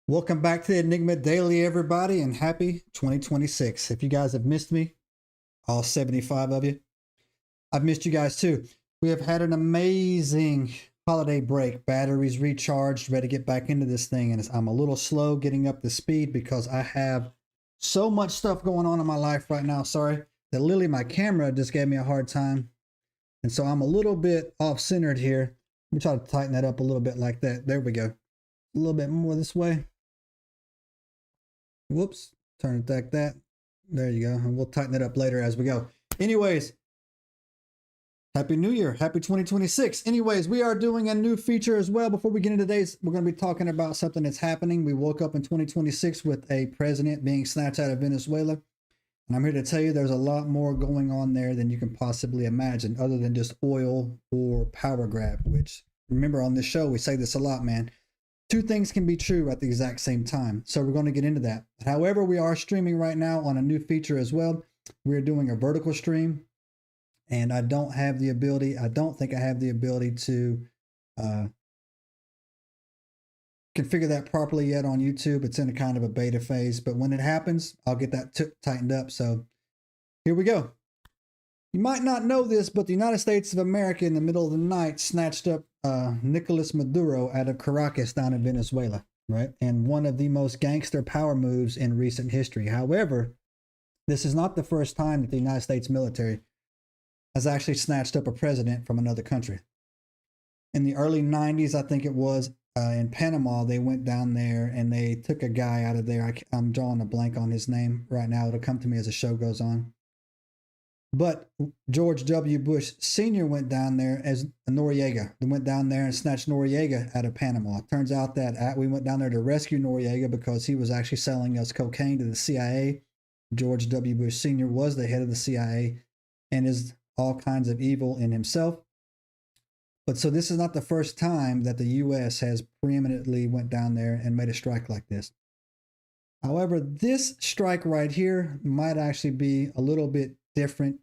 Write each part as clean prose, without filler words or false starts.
Welcome back to the Enigma Daily, everybody, and happy 2026. If you guys have missed me, all 75 of you, I've missed you guys too. We have had an amazing holiday break, batteries recharged, ready to get back into this thing, and I'm a little slow getting up to speed because I have so much stuff going on in my life right now. Sorry that Lily, my camera, just gave me a hard time, and so I'm a little bit off-centered here. Let me try to tighten that up a little bit like that. There we go. A little bit more this way. Whoops, turn it like that. There you go. And we'll tighten it up later as we go. Anyways, Happy New Year. Happy 2026. Anyways, we are doing a new feature as well. Before we get into today's, we're going to be talking about something that's happening. We woke up in 2026 with a president being snatched out of Venezuela. And I'm here to tell you there's a lot more going on there than you can possibly imagine, other than just oil or power grab, which, remember, on this show, we say this a lot, man. Two things can be true at the exact same time. So we're going to get into that. However, we are streaming right now on a new feature as well. We're doing a vertical stream, and I don't think I have the ability to configure that properly yet on YouTube. It's in a kind of a beta phase, but when it happens, I'll get that tightened up. So here we go. You might not know this, but the United States of America in the middle of the night snatched up Nicolas Maduro out of Caracas down in Venezuela, right? And one of the most gangster power moves in recent history. However, this is not the first time that the United States military has actually snatched up a president from another country. In the early 90s, I think it was, in Panama, they went down there and they took a guy out of there. I'm drawing a blank on his name right now. It'll come to me as the show goes on. But George W. Bush Sr. went down there as Noriega. They went down there and snatched Noriega out of Panama. It turns out that we went down there to rescue Noriega because he was actually selling us cocaine to the CIA. George W. Bush Sr. was the head of the CIA and is all kinds of evil in himself. But so this is not the first time that the U.S. has preeminently went down there and made a strike like this. However, this strike right here might actually be a little bit different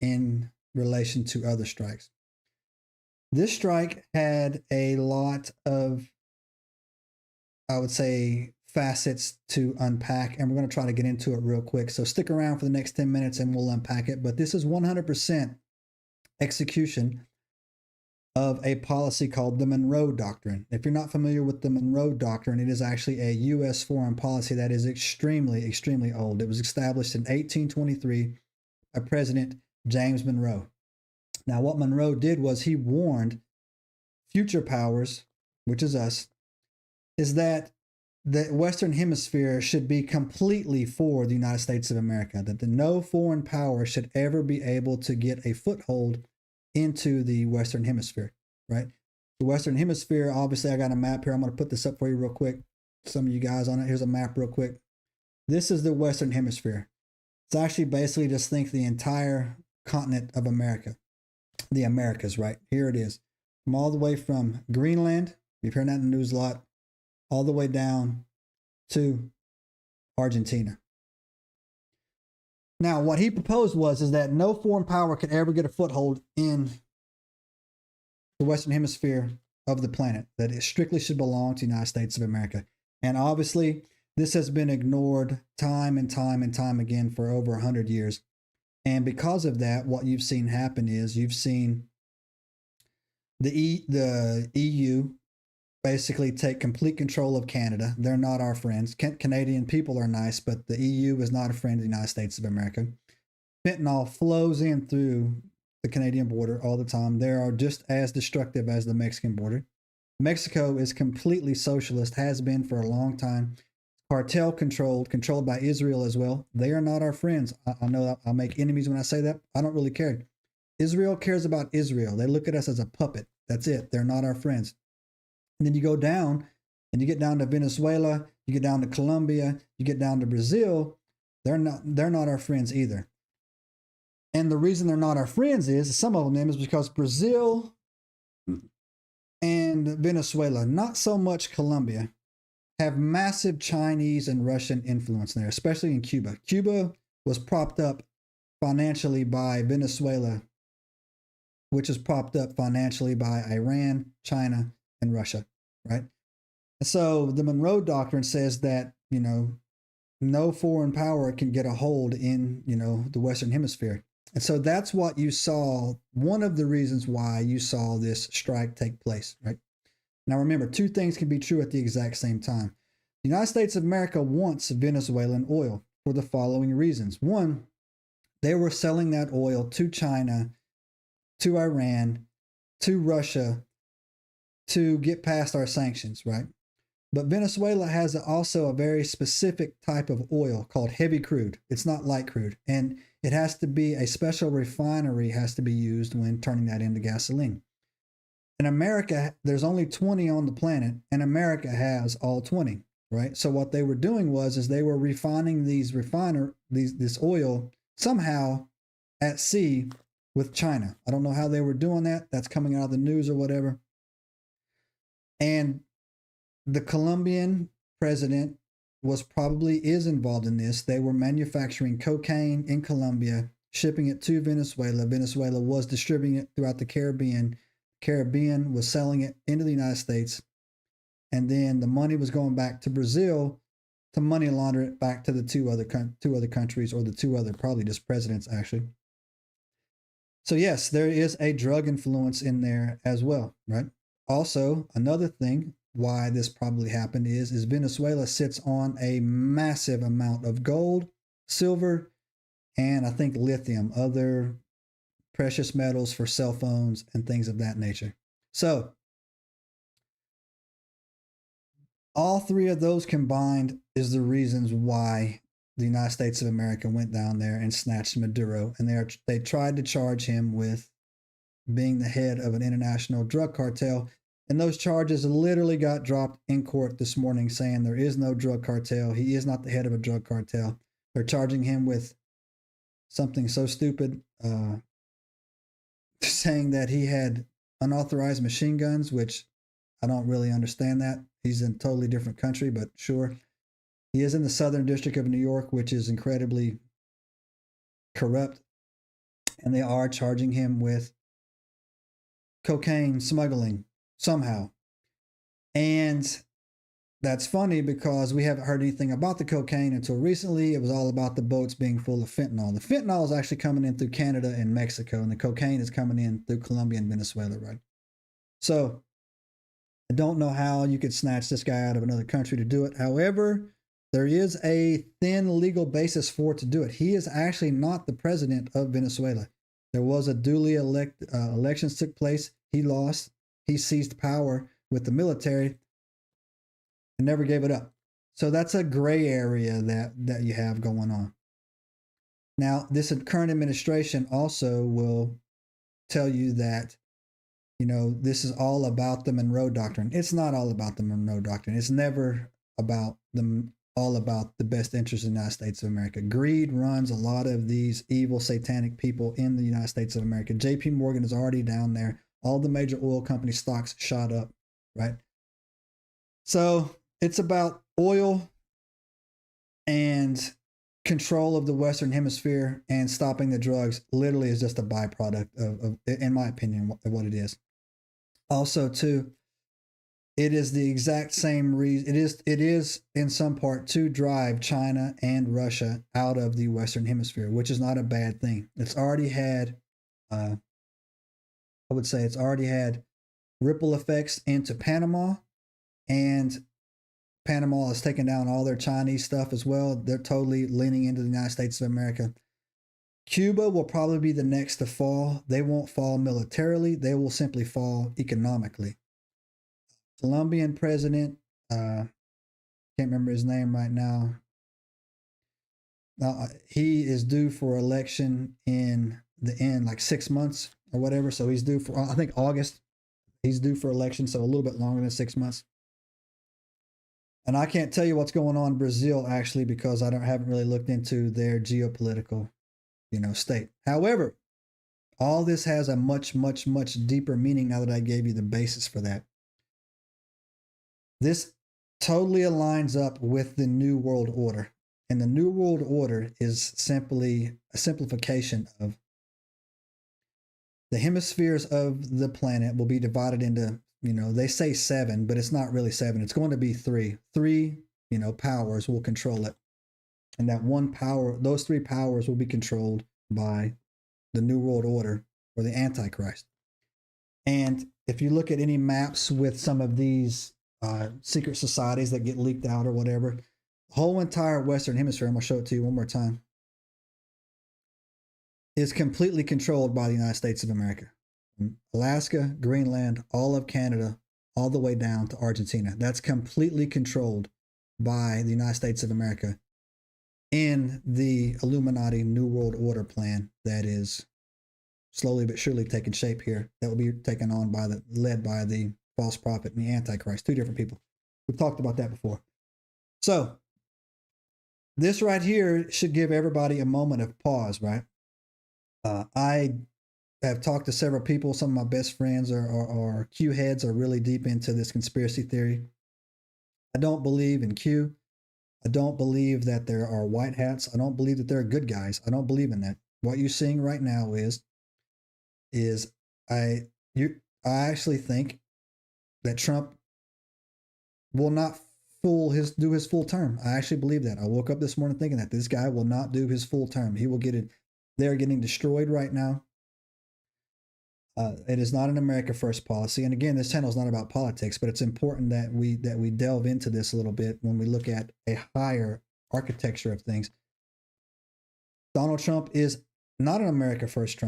in relation to other strikes. This strike had a lot of, I would say, facets to unpack, and we're going to try to get into it real quick. So stick around for the next 10 minutes and we'll unpack it. But this is 100% execution of a policy called the Monroe Doctrine. If you're not familiar with the Monroe Doctrine, it is actually a U.S. foreign policy that is extremely, extremely old. It was established in 1823 by President James Monroe. Now, what Monroe did was he warned future powers, which is us, is that the Western Hemisphere should be completely for the United States of America, that no foreign power should ever be able to get a foothold into the Western Hemisphere, right? The Western Hemisphere, obviously, I got a map here. I'm going to put this up for you real quick. Some of you guys on it. Here's a map real quick. This is the Western Hemisphere. It's actually basically just think the entire continent of America, the Americas, right? Here it is. From all the way from Greenland, you've heard that in the news a lot, all the way down to Argentina. Now, what he proposed is that no foreign power could ever get a foothold in the Western Hemisphere of the planet, that it strictly should belong to the United States of America. And obviously, this has been ignored time and time and time again for over 100 years. And because of that, what you've seen happen is you've seen the EU basically take complete control of Canada. They're not our friends. Canadian people are nice, but the EU is not a friend of the United States of America. Fentanyl flows in through the Canadian border all the time. They are just as destructive as the Mexican border. Mexico is completely socialist, has been for a long time. Cartel controlled by Israel as well. They are not our friends. I know I'll make enemies when I say that. I don't really care. Israel cares about Israel. They look at us as a puppet. That's it. They're not our friends. And then you go down and you get down to Venezuela, you get down to Colombia, you get down to Brazil. They're not our friends either. And the reason they're not our friends is some of them is because Brazil and Venezuela, not so much Colombia, have massive Chinese and Russian influence there, especially in Cuba. Cuba was propped up financially by Venezuela, which is propped up financially by Iran, China, and Russia, right? So the Monroe Doctrine says that, no foreign power can get a hold in, the Western Hemisphere. And so that's what you saw, one of the reasons why you saw this strike take place, right? Now remember, two things can be true at the exact same time. The United States of America wants Venezuelan oil for the following reasons. One, they were selling that oil to China, to Iran, to Russia to get past our sanctions, right? But Venezuela has also a very specific type of oil called heavy crude. It's not light crude. And it has to be a special refinery has to be used when turning that into gasoline. In America, there's only 20 on the planet, and America has all 20, right? So what they were doing is they were refining this oil somehow at sea with China. I don't know how they were doing that. That's coming out of the news or whatever. And the Colombian president is involved in this. They were manufacturing cocaine in Colombia, shipping it to Venezuela. Venezuela was distributing it throughout the Caribbean. Caribbean was selling it into the United States. And then the money was going back to Brazil to money launder it back to the two other countries, or the two other, probably just presidents, actually. So yes, there is a drug influence in there as well, right? Also, another thing why this probably happened is Venezuela sits on a massive amount of gold, silver, and I think lithium, other precious metals for cell phones and things of that nature. So all three of those combined is the reasons why the United States of America went down there and snatched Maduro, and they tried to charge him with being the head of an international drug cartel. And those charges literally got dropped in court this morning, saying there is no drug cartel. He is not the head of a drug cartel. They're charging him with something so stupid, saying that he had unauthorized machine guns, which I don't really understand that. He's in a totally different country, but sure. He is in the Southern District of New York, which is incredibly corrupt. And they are charging him with cocaine smuggling somehow. And that's funny because we haven't heard anything about the cocaine until recently. It was all about the boats being full of fentanyl. The fentanyl is actually coming in through Canada and Mexico, and the cocaine is coming in through Colombia and Venezuela, right? So I don't know how you could snatch this guy out of another country to do it. However, there is a thin legal basis for it to do it. He is actually not the president of Venezuela. There was a duly elections took place. He lost. He seized power with the military and never gave it up. So that's a gray area that you have going on. Now, this current administration also will tell you that, this is all about the Monroe Doctrine. It's not all about the Monroe Doctrine. It's never all about the best interest of the United States of America. Greed runs a lot of these evil satanic people in the United States of America. JP Morgan is already down there. All the major oil company stocks shot up, right? So it's about oil and control of the Western Hemisphere, and stopping the drugs literally is just a byproduct of in my opinion, what it is. Also, too, it is the exact same reason. It is in some part to drive China and Russia out of the Western Hemisphere, which is not a bad thing. It's already had, I would say, ripple effects into Panama, and Panama has taken down all their Chinese stuff as well. They're totally leaning into the United States of America. Cuba will probably be the next to fall. They won't fall militarily. They will simply fall economically. Colombian president, can't remember his name right now. He is due for election in like 6 months or whatever. So he's due for, I think, August. He's due for election, so a little bit longer than 6 months. And I can't tell you what's going on in Brazil, actually, because I haven't really looked into their geopolitical, state. However, all this has a much, much, much deeper meaning now that I gave you the basis for that. This totally aligns up with the New World Order. And the New World Order is simply a simplification of the hemispheres of the planet will be divided into they say 7, but it's not really 7. It's going to be 3. 3, powers will control it. And that one power, those 3 powers will be controlled by the New World Order or the Antichrist. And if you look at any maps with some of these secret societies that get leaked out or whatever, the whole entire Western Hemisphere, I'm going to show it to you one more time, is completely controlled by the United States of America. From Alaska, Greenland, all of Canada, all the way down to Argentina. That's completely controlled by the United States of America in the Illuminati New World Order plan that is slowly but surely taking shape here. That will be taken on led by the false prophet and the Antichrist. 2 different people. We've talked about that before. So this right here should give everybody a moment of pause, right? I have talked to several people. Some of my best friends or Q heads are really deep into this conspiracy theory. I don't believe in Q. I don't believe that there are white hats. I don't believe that there are good guys. I don't believe in that. What you're seeing right now is I actually think that Trump will not do his full term. I actually believe that. I woke up this morning thinking that this guy will not do his full term. He will get it. They're getting destroyed right now. It is not an America First policy. And again, this channel is not about politics, but it's important that we delve into this a little bit when we look at a higher architecture of things. Donald Trump is not an America First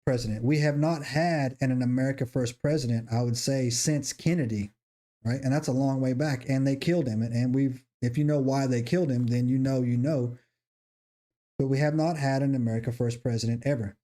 president. We have not had an America First president, I would say, since Kennedy, right? And that's a long way back. And they killed him. And if you know why they killed him, then you know. But we have not had an America First president ever.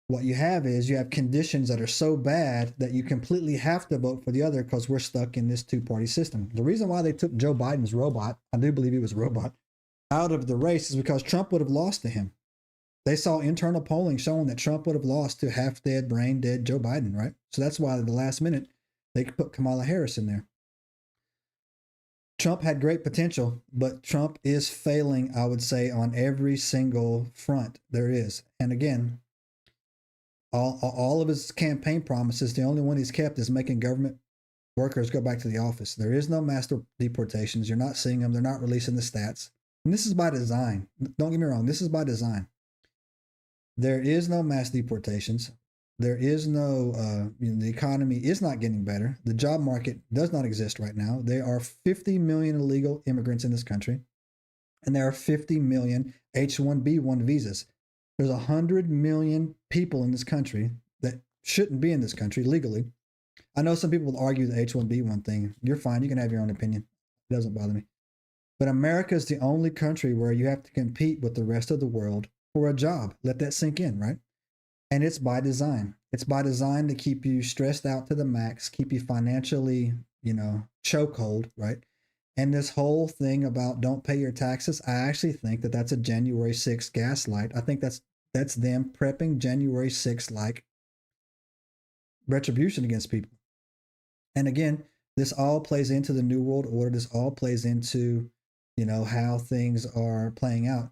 What you have conditions that are so bad that you completely have to vote for the other because we're stuck in this 2-party system. The reason why they took Joe Biden's robot, I do believe he was a robot, out of the race is because Trump would have lost to him. They saw internal polling showing that Trump would have lost to half-dead, brain-dead Joe Biden, right? So that's why at the last minute, they could put Kamala Harris in there. Trump had great potential, but Trump is failing, I would say, on every single front there is. And again, all of his campaign promises, the only one he's kept is making government workers go back to the office. There is no mass deportations. You're not seeing them. They're not releasing the stats. And this is by design. Don't get me wrong. This is by design. There is no mass deportations. There is no, the economy is not getting better. The job market does not exist right now. There are 50 million illegal immigrants in this country, and there are 50 million H-1B1 visas. There's 100 million people in this country that shouldn't be in this country legally. I know some people will argue the H-1B1 thing. You're fine. You can have your own opinion. It doesn't bother me. But America is the only country where you have to compete with the rest of the world for a job. Let that sink in, right? And it's by design. It's by design to keep you stressed out to the max, keep you financially, chokehold, right? And this whole thing about don't pay your taxes, I actually think that that's a January 6th gaslight. I think that's them prepping January 6th like retribution against people. And again, this all plays into the New World Order. This all plays into, how things are playing out.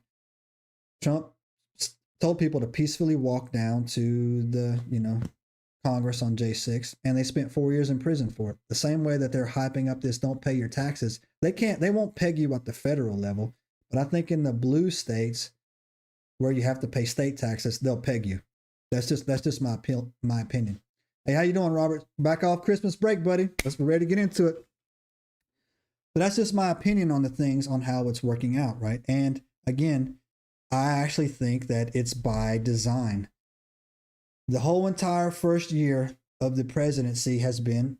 Trump told people to peacefully walk down to the, Congress on J6, and they spent 4 years in prison for it. The same way that they're hyping up this don't pay your taxes. They won't peg you at the federal level, but I think in the blue states where you have to pay state taxes, they'll peg you. That's just my opinion. Hey, how you doing, Robert? Back off Christmas break, buddy. Let's be ready to get into it. But that's just my opinion on the things, on how it's working out, right? And again, I actually think that it's by design. The whole entire first year of the presidency has been,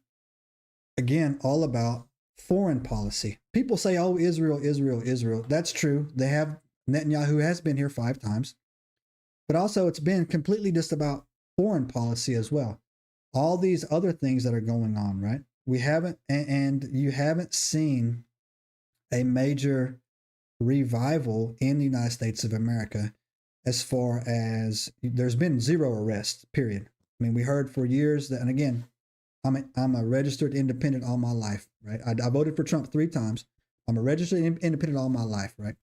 again, all about foreign policy. People say, oh, Israel, Israel, Israel. That's true. They have, Netanyahu has been here 5 times. But also it's been completely just about foreign policy as well. All these other things that are going on, right? We haven't, and you haven't seen a major revival in the United States of America as far as there's been 0 arrests, period. I mean, we heard for years that, and again, I'm a registered independent all my life, right? I voted for Trump 3 times. I'm a registered independent all my life, right?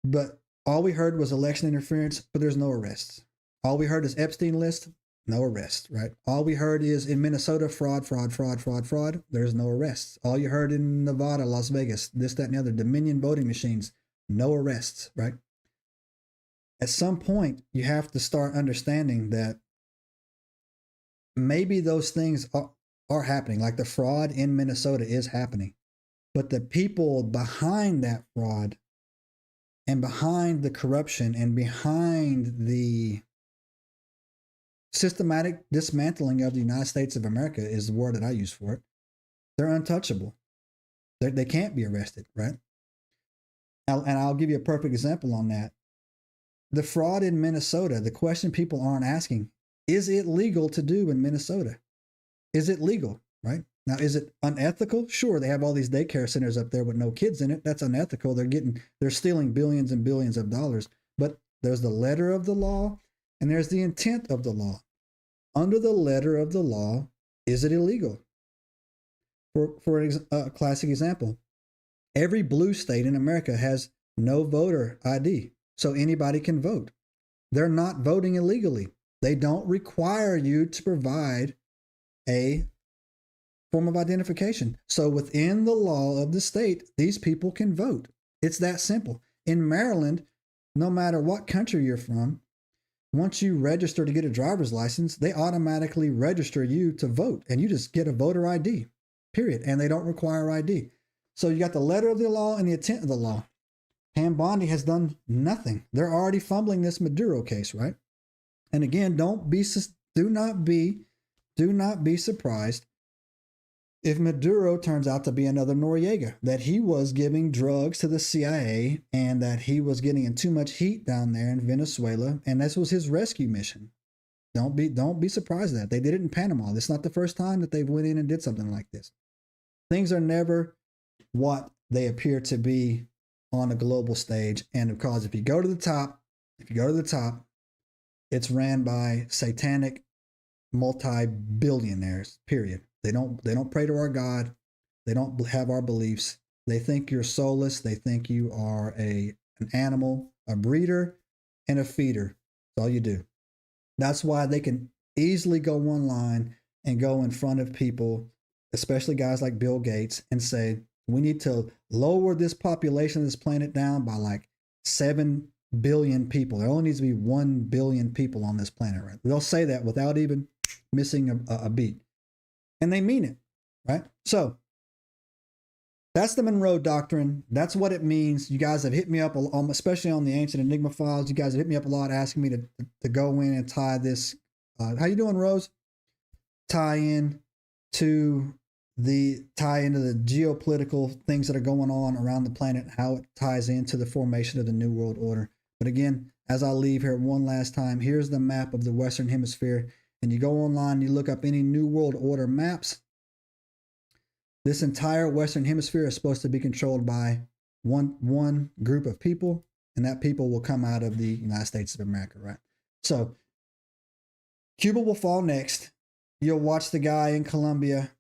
But all we heard was election interference, but there's no arrests. All we heard is Epstein list. No arrests, right? All we heard is in Minnesota, fraud, fraud, fraud, fraud, fraud. There's no arrests. All you heard in Nevada, Las Vegas, this, that, and the other, Dominion voting machines, no arrests, right? At some point, you have to start understanding that maybe those things are happening. Like the fraud in Minnesota is happening. But the people behind that fraud and behind the corruption and behind the systematic dismantling of the United States of America is the word that I use for it. They're untouchable. They can't be arrested, right? And I'll give you a perfect example on that. The fraud in Minnesota, the question people aren't asking, is it legal to do in Minnesota? Is it legal, right? Now, is it unethical? Sure, they have all these daycare centers up there with no kids in it. That's unethical. They're stealing billions and billions of dollars. But there's the letter of the law and there's the intent of the law. Under the letter of the law, is it illegal? For a classic example, every blue state in America has no voter ID, so anybody can vote. They're not voting illegally. They don't require you to provide a form of identification. So within the law of the state, these people can vote. It's that simple. In Maryland, no matter what country you're from, once you register to get a driver's license, they automatically register you to vote, and you just get a voter ID, period. And they don't require ID. So you got the letter of the law and the intent of the law. Pam Bondi has done nothing. They're already fumbling this Maduro case, right? And again, do not be surprised if Maduro turns out to be another Noriega, that he was giving drugs to the CIA and that he was getting in too much heat down there in Venezuela, and this was his rescue mission. Don't be surprised at that. They did it in Panama. This is not the first time that they went in and did something like this. Things are never what they appear to be on a global stage, and because if you go to the top, it's ran by satanic multi-billionaires, period. They don't pray to our God. They don't have our beliefs. They think you're soulless. They think you are an animal, a breeder, and a feeder. That's all you do. That's why they can easily go online and go in front of people, especially guys like Bill Gates, and say, we need to lower this population of this planet down by like 7 billion people. There only needs to be 1 billion people on this planet, right? They'll say that without even missing a beat. And they mean it, right? So that's the Monroe Doctrine. That's what it means. You guys have hit me up, especially on the Ancient Enigma files. You guys have hit me up a lot asking me to go in and tie this. How you doing, Rose? Tie into the geopolitical things that are going on around the planet, how it ties into the formation of the New World Order. But again, as I leave here one last time, here's the map of the Western Hemisphere. And you go online, you look up any New World Order maps. This entire Western Hemisphere is supposed to be controlled by one group of people, and that people will come out of the United States of America, right? So Cuba will fall next. You'll watch the guy in Colombia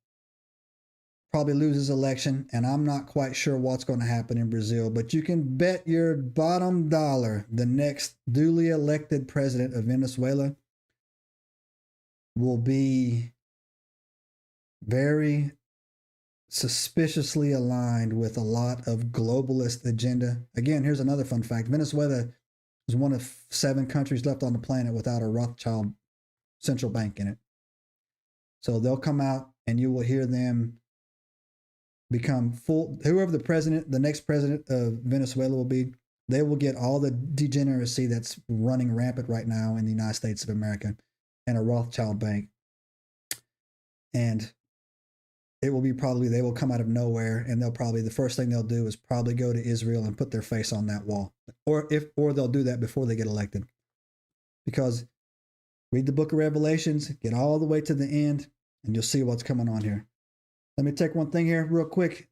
probably lose his election, and I'm not quite sure what's going to happen in Brazil, but you can bet your bottom dollar the next duly elected president of Venezuela will be very suspiciously aligned with a lot of globalist agenda. Again, here's another fun fact. Venezuela is one of 7 countries left on the planet without a Rothschild central bank in it. So they'll come out and you will hear them become whoever the next president of Venezuela will be, they will get all the degeneracy that's running rampant right now in the United States of America and a Rothschild bank. And it will be they will come out of nowhere, and the first thing they'll do is probably go to Israel and put their face on that wall. Or they'll do that before they get elected. Because read the book of Revelations, get all the way to the end, and you'll see what's coming on here. Let me take one thing here real quick.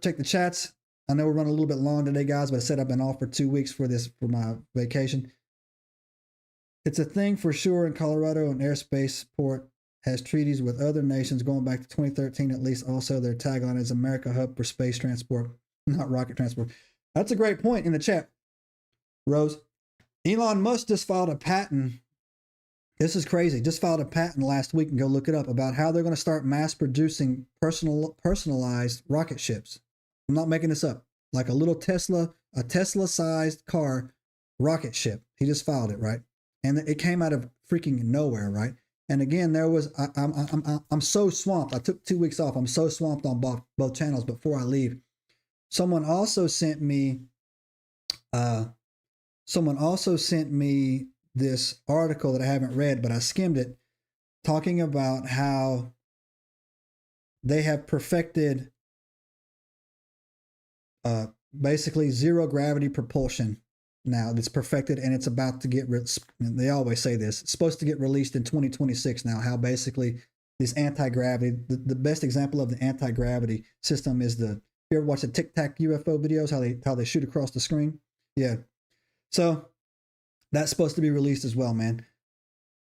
Check the chats. I know we're running a little bit long today, guys, but I said I've been off for 2 weeks for my vacation. It's a thing for sure in Colorado, an airspace port has treaties with other nations going back to 2013 at least. Also, their tagline is America Hub for Space Transport, not rocket transport. That's a great point in the chat, Rose. Elon Musk just filed a patent This is crazy. Just filed a patent last week, and go look it up, about how they're going to start mass producing personalized rocket ships. I'm not making this up. Like a Tesla-sized car rocket ship. He just filed it, right? And it came out of freaking nowhere, right? And again, there was I'm so swamped. I took 2 weeks off. I'm so swamped on both channels. Before I leave, someone also sent me this article that I haven't read, but I skimmed it, talking about how they have perfected basically zero gravity propulsion now. It's perfected, and it's about to get, they always say this, it's supposed to get released in 2026 now, how basically this anti-gravity, the best example of the anti-gravity system is you ever watch the Tic Tac UFO videos, how they shoot across the screen? Yeah. So that's supposed to be released as well, man.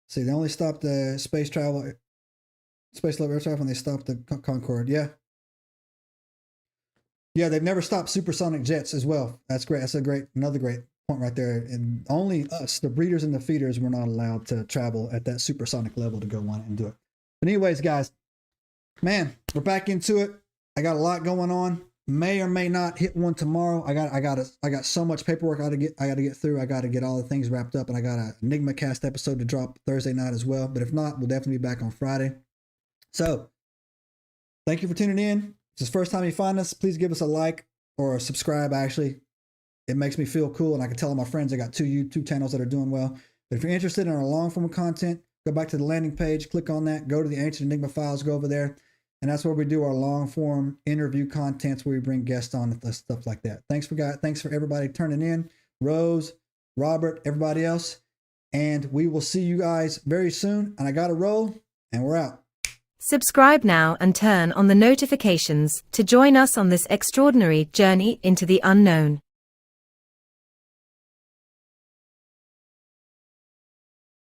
See, they only stopped the space level air travel, and they stopped the Concorde. Yeah. Yeah, they've never stopped supersonic jets as well. That's great. That's another great point right there. And only us, the breeders and the feeders, were not allowed to travel at that supersonic level to go on and do it. But anyways, guys, man, we're back into it. I got a lot going on. May or may not hit one tomorrow. I got so much paperwork I got to get through. I got to get all the things wrapped up, and I got an Enigma cast episode to drop Thursday night as well. But if not, we'll definitely be back on Friday. So thank you for tuning in. If it's the first time you find us, please give us a like or a subscribe. Actually, it makes me feel cool, and I can tell all my friends I got 2 YouTube channels that are doing well. But if you're interested in our long form of content, go back to the landing page, click on that, go to the Ancient Enigma files, go over there. And that's where we do our long form interview contents, where we bring guests on and stuff like that. Thanks for everybody turning in. Rose, Robert, everybody else. And we will see you guys very soon. And I got to roll, and we're out. Subscribe now and turn on the notifications to join us on this extraordinary journey into the unknown.